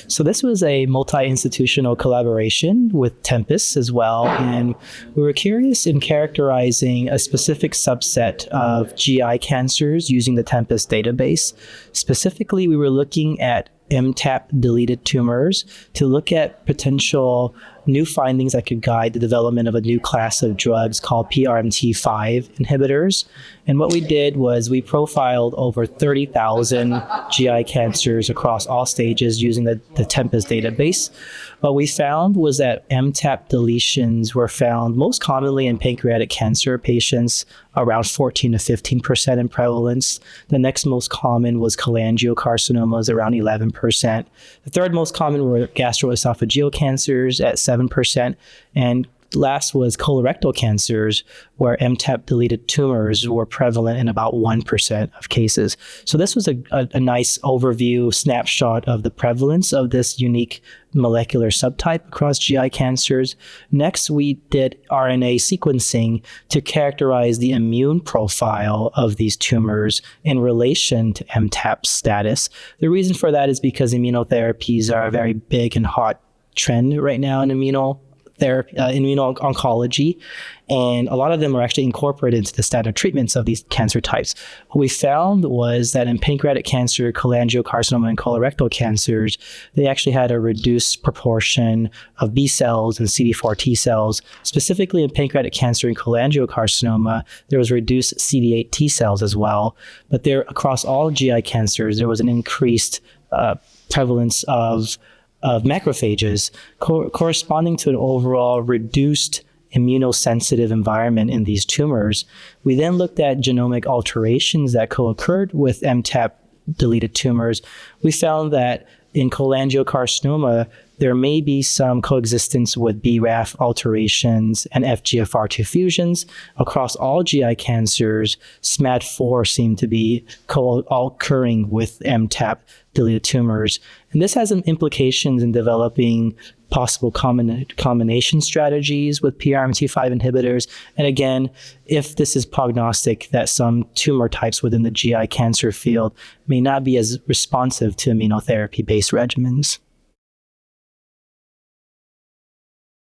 So this was a multi-institutional collaboration with Tempus as well, and we were curious in characterizing a specific subset of GI cancers using the Tempus database. Specifically, we were looking at MTAP-deleted tumors to look at potential new findings that could guide the development of a new class of drugs called PRMT5 inhibitors. And what we did was we profiled over 30,000 GI cancers across all stages using the Tempus database. What we found was that MTAP deletions were found most commonly in pancreatic cancer patients, around 14 to 15% in prevalence. The next most common was cholangiocarcinomas, around 11%. The third most common were gastroesophageal cancers at 7%. And last was colorectal cancers, where MTAP-deleted tumors were prevalent in about 1% of cases. So this was a nice overview snapshot of the prevalence of this unique molecular subtype across GI cancers. Next, we did RNA sequencing to characterize the immune profile of these tumors in relation to MTAP status. The reason for that is because immunotherapies are a very big and hot trend right now in immuno-oncology, and a lot of them are actually incorporated into the standard treatments of these cancer types. What we found was that in pancreatic cancer, cholangiocarcinoma, and colorectal cancers, they actually had a reduced proportion of B cells and CD4 T cells. Specifically in pancreatic cancer and cholangiocarcinoma, there was reduced CD8 T cells as well. But there, across all GI cancers, there was an increased prevalence of macrophages corresponding to an overall reduced immunosensitive environment in these tumors. We then looked at genomic alterations that co-occurred with MTAP-deleted tumors. We found that in cholangiocarcinoma, there may be some coexistence with BRAF alterations and FGFR2 fusions. Across all GI cancers, SMAD4 seem to be co-occurring with MTAP-deleted tumors. And this has some implications in developing possible combination strategies with PRMT5 inhibitors. And again, if this is prognostic that some tumor types within the GI cancer field may not be as responsive to immunotherapy-based regimens.